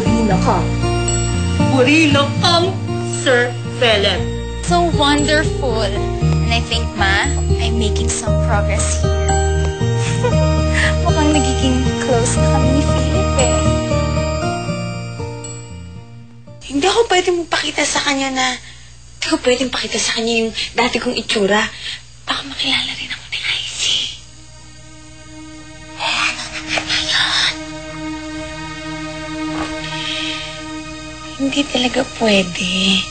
Burina ka. Burina kang Sir Philip. So wonderful. And I think, Ma, I'm making some progress here. Mukhang nagiging close na kami ni Philip eh. Hindi ako pwedeng magpakita sa kanya na... Hindi ako pwedeng pakita sa kanya yung dati kong itsura. Baka makilala rin ako ni Icy. Ano naman yan? Hindi talaga pwede.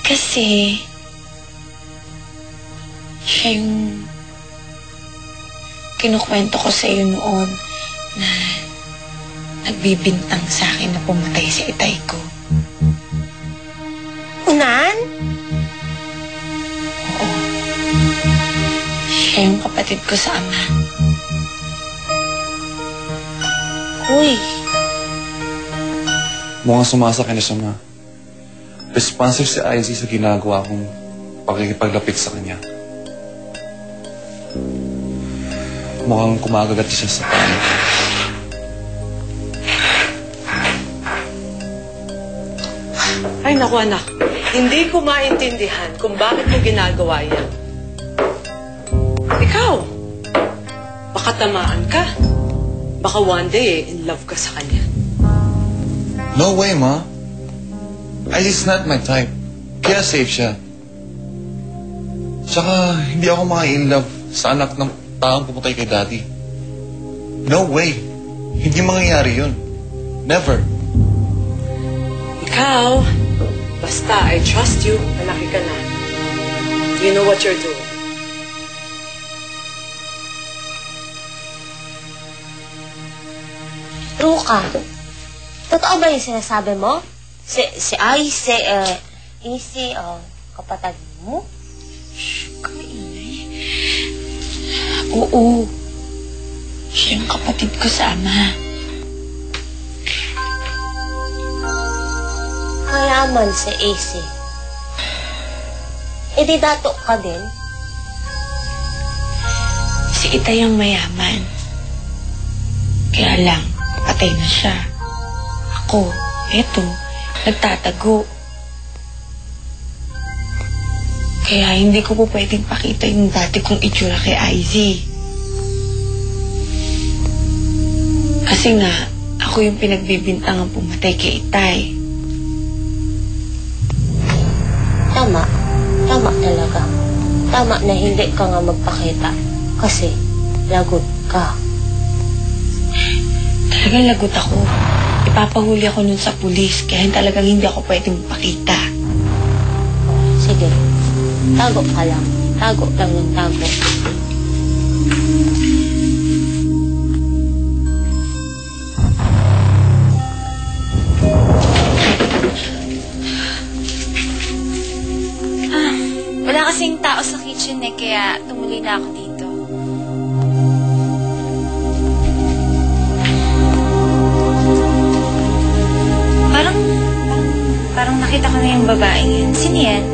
Kasi... siya yung... kinukwento ko sa iyo noon na nagbibintang sa akin na pumatay sa itay ko. Unan? Oo. Siya yung kapatid ko sa ama. Uy. Mukhang sumasakay na siya, Ma. Responsive si Izzy sa ginagawa kong pakikipaglapit sa kanya. Mukhang kumagagat siya sa pano. Ay, naku anak. Hindi ko maintindihan kung bakit mo ginagawa yan. Ikaw, baka tamaan ka. Baka one day in love ka sa kanya. No way, Ma. Izzy's not my type. Kaya safe siya. Tsaka, hindi ako maka-in-love sa anak ng taong pumatay kay Daddy. No way. Hindi mangyayari yun. Never. Ikaw, basta I trust you, malaki ka na. You know what you're doing. Ruka, totoo ba yung sinasabi mo? Si Icy, Easy, kapatid mo? Kainay. Oo. Siya yung kapatid ko sa ama. Mayaman si Easy. E di dato ka din? Si Itay ang mayaman. Kaya lang, patay na siya. Ako, eto, nagtatago. Kaya hindi ko po pwedeng pakita yung dati kong itsura kay Izzy. Kasi nga, ako yung pinagbibintangang pumatay kay Itay. Tama. Tama talaga. Tama na hindi ka nga magpakita. Kasi, lagot ka. Talagang lagot ako. Ipapahuli ako nun sa pulis, kaya talagang hindi ako pwedeng magpakita. Sige. Tago ka lang. Tago lang ng tago. Wala kasing tao sa kitchen eh, kaya tumuloy na ako dito. Parang nakita ko na yung babaeng yan. Sino yan?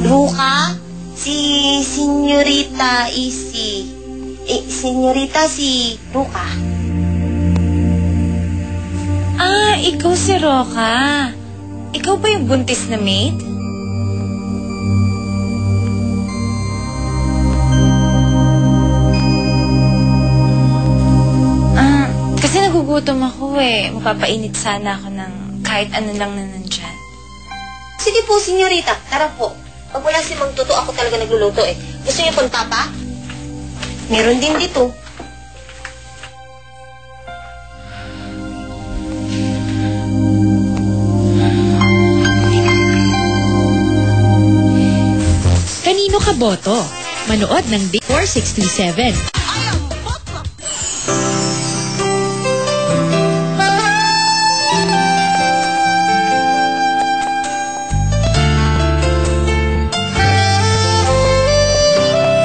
Ruka? Si Senyorita Easy. Senyorita si Ruka. Ah, ikaw si Roca. Ikaw ba yung buntis na maid? Kasi nagugutom ako eh. Mapapainit sana ako ng kahit ano lang na nandyan. Sige po, Senyorita. Tara po. Pag wala si Mang Tuto, ako talaga nagluluto eh. Gusto niyo pang tapa? Meron din dito. Kanino ka boto? Manood ng Day 4637.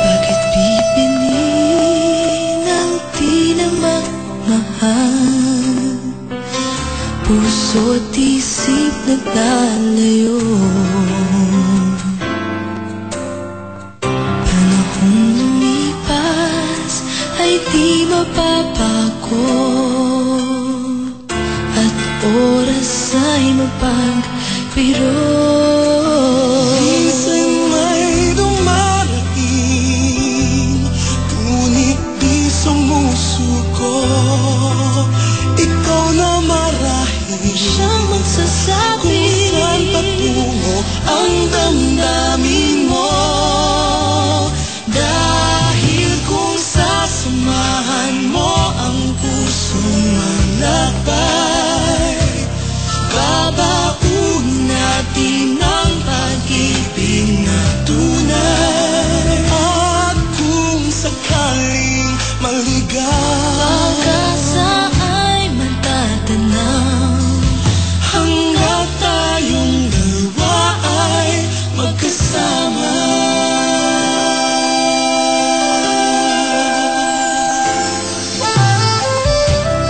Bakit pipiliin ang di na magmahal? Puso't isip naglalayo. magbabago at oras ay mapagbiro. Minsan may dumarating, ngunit di sumusuko. Ikaw na marahil siyang magsasabi kung saan patungo ang damdamin mo. Dahil kung sasamahan mo ang pusong malakbay, babaon natin ang pag-ibig na tunay. At kung sakaling maligaw, pag-asa ay matatanaw, hanggang tayong dalawa ay magkasama.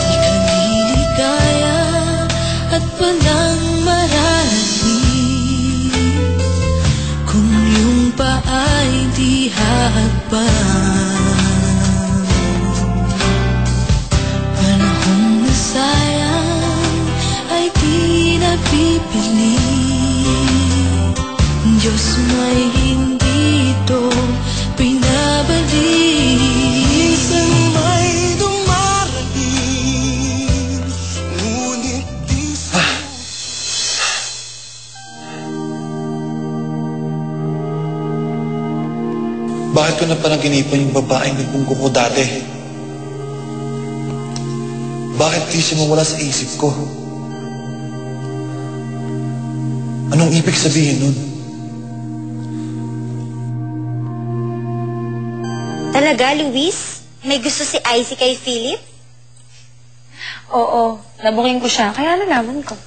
Di ka liligaya at walang mararating kung iyong paay di hakbang. Panahong nasayang ay di napipili, Diyos may hindi ito pinabalik. Minsan may dumarating, ngunit di Bakit ko na panaginipan yung babaeng nagpungko ko dati? Bakit di siya mawala sa isip ko? Anong ibig sabihin nun? Talaga, Luis? May gusto si Icy kay Philip? Oo, nabuking ko siya, kaya nalaman ko.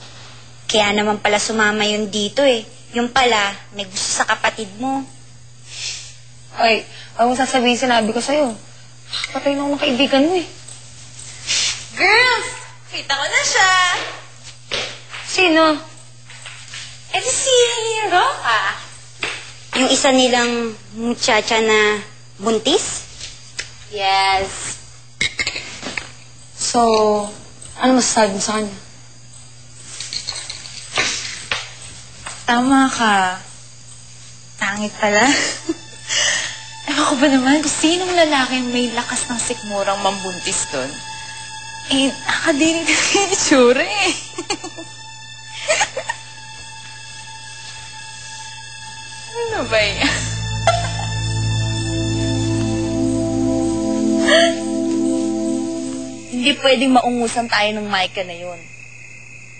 Kaya naman pala sumama yun dito eh. Yung pala, may gusto sa kapatid mo. Ay, huwag mo sasabihin sinabi ko sa'yo. Patay na ako ng kaibigan mo eh. Girls! Kita ko na siya! Sino? Eh, si Roca. Yung isa nilang muchacha na buntis? Yes. So, ano masasabi mo sa kanya? Tama ka. Tangit pala. Ewan ko ba naman kung sinong lalaking may lakas ng sikmurang mambuntis doon? Eh, nakadinig ka yung itsura eh. Ano ba yan? Hindi pwedeng maungusan tayo ng Micah na yun.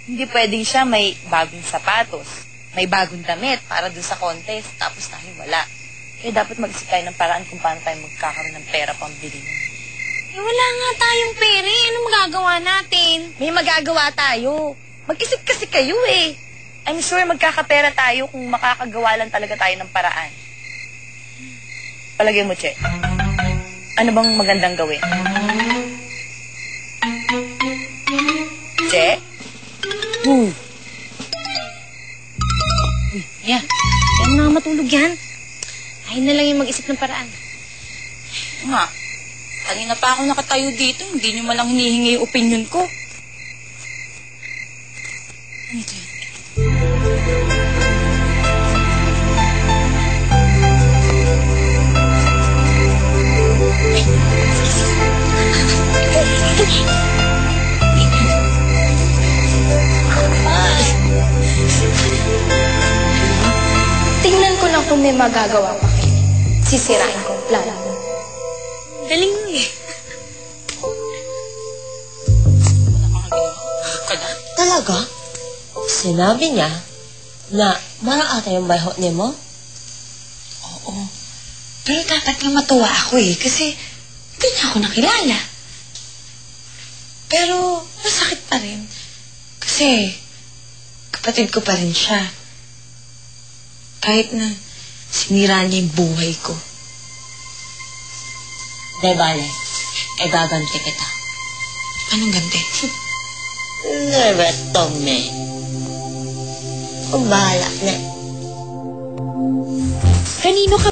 Hindi pwedeng siya may bagong sapatos, may bagong damit para dun sa contest, tapos tayo wala. Kaya dapat mag-isip tayo ng paraan kung paano tayo magkakaroon ng pera pambili nun. Eh, wala nga tayong pera. Ano magagawa natin? May magagawa tayo. Mag-isip kasi kayo eh. I'm sure magkakapera tayo kung makakagawa lang talaga tayo ng paraan. Palagay mo, Che. Ano bang magandang gawin? Che? Yeah. Yan na matulog yan. Tayo na lang yung mag-isip ng paraan. Nga. Kanina pa ako nakatayo dito. Hindi niyo malang hinihingi yung opinion ko. Ano ito yun? Tingnan ko lang kung may magagawa pa kayo. Sisirain ko ang plano mo. Galing mo eh. Talaga? Sinabi niya na maraata yung bayho niya mo? Oo. Pero dapat nga matuwa ako eh, kasi hindi niya ako nakilala. Pero masakit pa rin. Kasi kapatid ko pa rin siya. Kahit na sinira niya yung buhay ko. Di bale, gaganti kita. Anong ganti? Never Tommy. Kung bahala na. Kanino ka